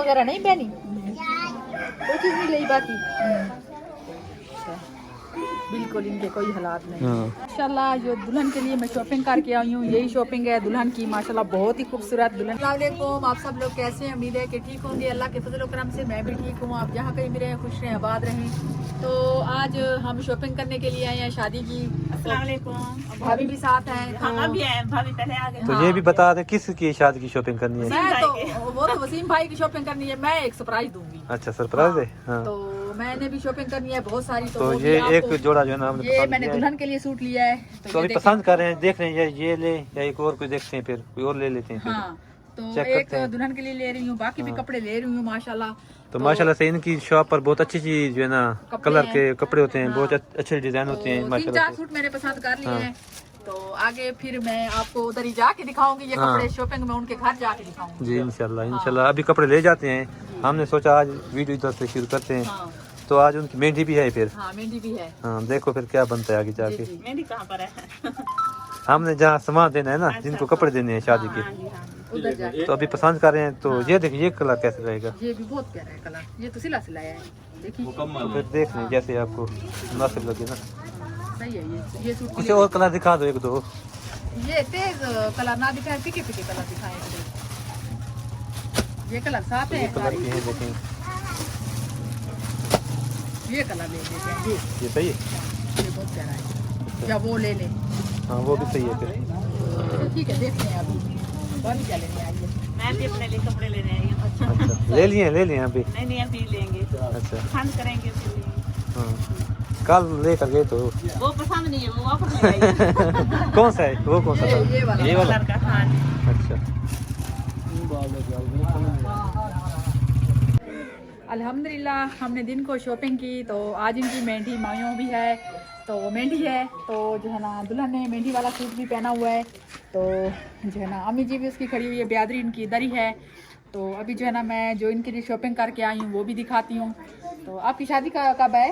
वगैरह नहीं पहनी, कोई चीज नहीं ली बाकी। बिल्कुल इनके कोई हालात नहीं। माशाल्लाह जो दुल्हन के लिए मैं शॉपिंग करके आई हूँ, यही शॉपिंग है दुल्हन की। माशाल्लाह बहुत ही खूबसूरत दुल्हन। अस्सलाम वालेकुम, आप सब लोग कैसे हैं? उम्मीद है कि ठीक होंगे। अल्लाह के फजल करम से मैं भी ठीक हूँ। आप जहाँ कहीं भी रहें खुश रहें आबाद रहें। तो आज हम शॉपिंग करने के लिए आए हैं शादी की। अस्सलाम वालेकुम। भाभी भी साथ हैं। हम भी आए, भाभी पहले आ गए। तो ये भी बता दें किस की शादी की शॉपिंग करनी है? मैं तो वो तो वसीम भाई की शॉपिंग करनी है, मैं एक सरप्राइज दूंगी। अच्छा सरप्राइज है। हाँ। तो मैंने भी शॉपिंग करनी है बहुत सारी। तो ये एक जोड़ा जो है ना हमने ये पसंद मैंने किया है। दुल्हन के लिए सूट लिया है। तो अभी पसंद कर रहे हैं, देख रहे हैं ये ले या एक और कोई देखते हैं, फिर कोई और ले लेते हैं फिर। हाँ तो चेक एक करते हैं। दुल्हन के लिए ले रही हूँ, बाकी भी कपड़े ले रही हूँ माशाल्लाह। तो माशाल्लाह से इनकी शॉप पर बहुत अच्छी चीज जो है ना कपड़े कलर हैं। के कपड़े होते हैं, हाँ। बहुत अच्छे डिजाइन होते हैं तो तीन माशाल्लाह चार से। सूट मैंने पसंद कर लिए हाँ। हैं। तो आगे फिर मैं आपको उधर ही जाके दिखाऊंगी ये हाँ। कपड़े। शॉपिंग में उनके घर जाके दिखाऊंगी जी इंशाल्लाह अभी कपड़े ले जाते हैं। हमने सोचा आज वीडियो इधर से शुरू करते हैं। हाँ तो आज उनकी मेहंदी भी है फिर। हाँ मेहंदी भी है। हाँ देखो फिर क्या बनता है आगे जाके। जी, जी। मेहंदी कहाँ पर है? हमने जहाँ सामान देना है ना, जिनको कपड़े देने हैं शादी के, हाँ जी, हाँ जी। उधर जाके। तो अभी पसंद कर रहे हैं। तो ये देखिए ये कलर कैसे रहेगा। ये भी बहुत प्यारा है कलर, ये तो सिला सिलाया है देखिए। तो फिर देख लें जैसे आपको मुनासिब लगे ना। सही है ये सूट के कुछ लिए। और कलर दिखा दो एक दो। ये तेज कलर ना दिखाए, फीके फीके कलर दिखाए। ये कलर साफ है ये कलर सारे। के हैं देखें। ये कलर ले लेते हैं ये सही है। ये बहुत प्यारा है। या वो ले लें? हाँ वो भी सही है फिर। तो ठीक है देखते हैं अभी कौन क्या लेने आई है। मैं भी अपने लिए कपड़े लेने आई हूँ। अच्छा ले लिए अभी। नहीं अभी लेंगे, अच्छा पसंद करेंगे तो लेंगे। हाँ कल लेकर गए तो वो पसंद नहीं है, वो वापस ले आइए। कौन सा है वो? कौन सा था? ये वाला। ये वाला। कलर का। हाँ जी। अच्छा अल्हम्दुलिल्लाह हमने दिन को शॉपिंग की। तो आज इनकी मेहंदी मायों भी है, तो मेहंदी है। तो जो है ना दुल्हन ने मेहंदी वाला सूट भी पहना हुआ है। तो जो है ना अम्मी जी भी उसकी खड़ी हुई है, ब्यादरी इनकी इधर ही है। तो अभी जो है ना मैं जो इनके लिए शॉपिंग करके आई हूँ वो भी दिखाती हूँ। तो आपकी शादी का कब है?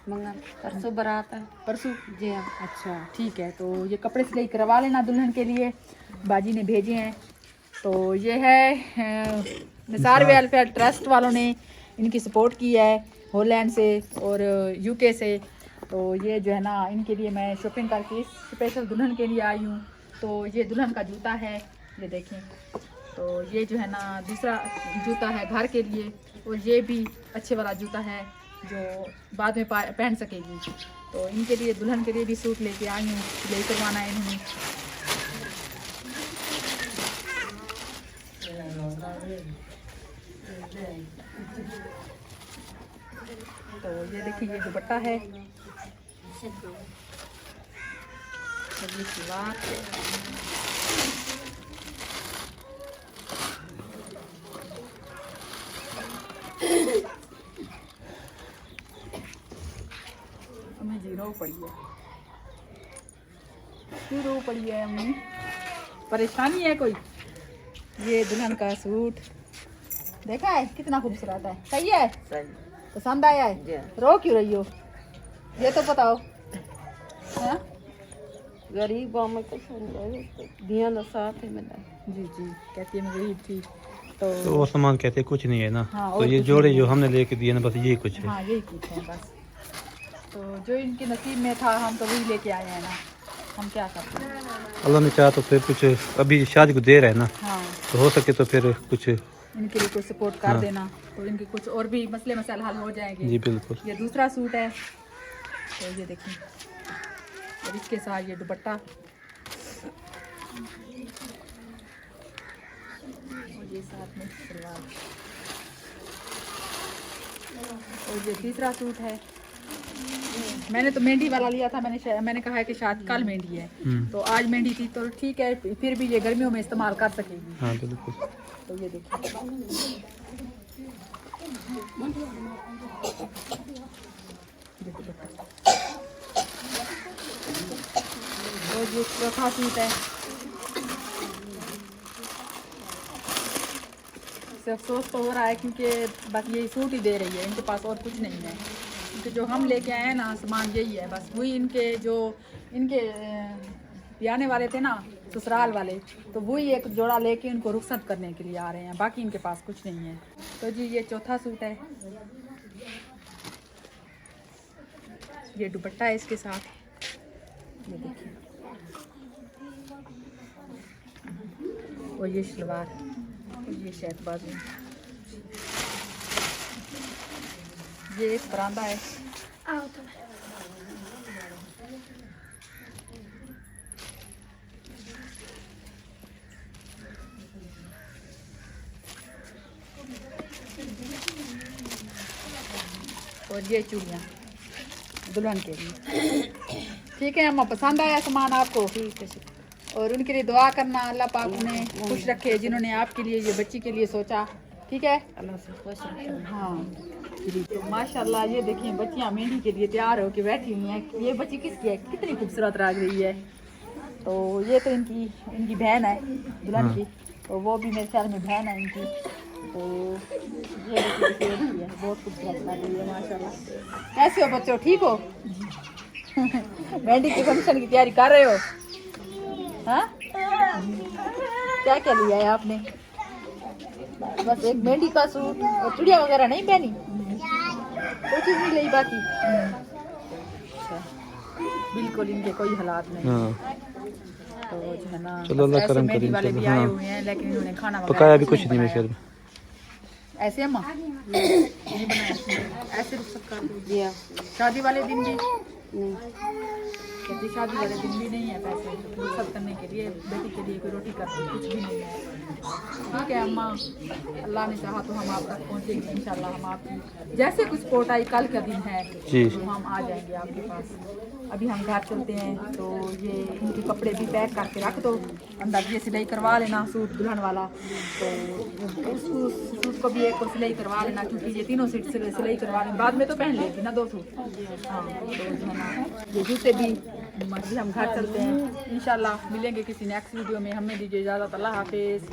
मंगल परसों बारात है। परसों? जी हाँ। अच्छा ठीक है। तो ये कपड़े सिलाई करवा लेना दुल्हन के लिए, बाजी ने भेजे हैं। तो ये है निसार वेलफेयर ट्रस्ट वालों ने इनकी सपोर्ट की है, हॉलैंड से और यूके से। तो ये जो है ना इनके लिए मैं शॉपिंग करके स्पेशल दुल्हन के लिए आई हूँ। तो ये दुल्हन का जूता है, ये देखें। तो ये जो है ना दूसरा जूता है घर के लिए, और ये भी अच्छे वाला जूता है जो बाद में पहन सकेगी। तो इनके लिए दुल्हन के लिए भी सूट लेके आई हूँ, सिलाई करवाना है इन्होंने। तो ये देखिए ये दुपट्टा है, ये सलवार। हमें जीरो पड़ी है, क्यों रो पड़ी है? हमें परेशानी है कोई? ये दुल्हन का सूट देखा है कितना खूबसूरत है, सही है? पसंद आया है? रो क्यों रही हो? ये तो बताओ। हाँ? गरीब में कुछ ध्यान साथ है मेरा। जी कहती है मैं गरीब थी। तो वो सामान कहते कुछ नहीं है ना। हाँ, तो और ये कुछ जोड़े नहीं जो है। हमने लेके दिए ना बस यही कुछ है। हाँ यही कुछ है बस। तो जो इनके नसीब में था हम तो वही लेके आए हैं ना, हम क्या करते हैं। अल्लाह ने चाहा तो फिर कुछ अभी शादी को देर है ना, हाँ तो हो सके तो फिर कुछ। इनके लिए कुछ सपोर्ट कर हाँ। देना, तो इनके कुछ और भी मसले मसाइल हल हो जाएंगे। जी बिल्कुल। ये दूसरा सूट है, तो ये देखिए, और इसके साथ ये दुपट्टा, और ये साथ में सलवार, और ये तीसरा सूट है। मैंने तो मेहंदी वाला लिया था, मैंने कहा है कि शायद कल मेहंदी है, तो आज मेहंदी थी तो ठीक है, फिर भी ये गर्मियों में इस्तेमाल कर सकेगी। हाँ बिल्कुल। तो ये देखिए, और ये चौथा सूट है। इससे अफसोस तो हो रहा है क्योंकि बस यही सूट ही दे रही है, इनके पास और कुछ नहीं है। क्योंकि जो हम लेके आए हैं ना सामान यही है बस। वही इनके जो इनके ब्याने वाले थे ना, ससुराल वाले, तो वही एक जोड़ा लेके उनको रुखसत करने के लिए आ रहे हैं, बाकी इनके पास कुछ नहीं है। तो जी ये चौथा सूट है, ये दुपट्टा है इसके साथ, ये देखिए, और ये शलवार, और ये शर्ट बाजू, ये एक परांदा है। और ये चूड़ियाँ दुल्हन के लिए। ठीक है अम्मा, पसंद आया सामान आपको? ठीक है। और उनके लिए दुआ करना, अल्लाह पाक उन्हें खुश रखे जिन्होंने आपके लिए, ये बच्ची के लिए सोचा। ठीक है, अल्लाह से खुश रखे। हाँ। तो माशाल्लाह ये देखिए बच्चियाँ मेहंदी के लिए तैयार होके बैठी हुई हैं। ये बच्ची किसकी है, कितनी खूबसूरत लग रही है। तो ये तो इनकी बहन है दुल्हन की, तो वो भी मेरे ख्याल में बहन है इनकी। तो ये बच्ची है, बहुत खूबसूरत लग रही है माशाल्लाह। कैसे हो बच्चों, ठीक हो? मेहंदी के फंक्शन की तैयारी कर रहे हो? हाँ, क्या क्या लिया है आपने? बस एक मेहंदी का सूट और चूड़िया वगैरह नहीं पहनी, कोई चीज नहीं ली बाकी? अच्छा, बिल्कुल इनके कोई हालात नहीं। हाँ। तो जो है ना, चलो अल्लाह ऐसे करम मेहंदी करे, वाले भी हाँ। आए हुए हैं, लेकिन इन्होंने खाना वगैरह पकाया भी कुछ नहीं नहीं मेरे बनाया। ख्याल में। ऐसे अम्मा नहीं बनाया इसने। ऐसे रुखसत कर दीजिए। शादी वाले दिन भी नहीं, कहती शादी वाले दिन भी नहीं है पैसे रुखसत करने के लिए, बेटी के लिए कोई रोटी करती कुछ भी नहीं है। ठीक है अम्मा, अल्लाह ने चाहा तो हम आप तक पहुँचेंगे इंशाल्लाह। हम आपकी जैसे कुछ सपोर्ट आई, कल का दिन है जी। तो हम आ जाएंगे आपके पास। अभी हम घर चलते हैं, तो ये इनके कपड़े भी पैक करके रख दो, अंदर ये सिलाई करवा लेना सूट दुल्हन वाला। तो उस सूट को भी एक को सिलाई करवा लेना, क्योंकि ये तीनों सीट सिलाई करवा लेना, बाद में तो पहन लेगी ना 2 सूट। हाँ, तो जो है ना, ये जूते भी हम घर चलते हैं इंशाल्लाह। मिलेंगे किसी नेक्स्ट वीडियो में, हमें दीजिए इजाज़त। अल्लाह हाफिज़।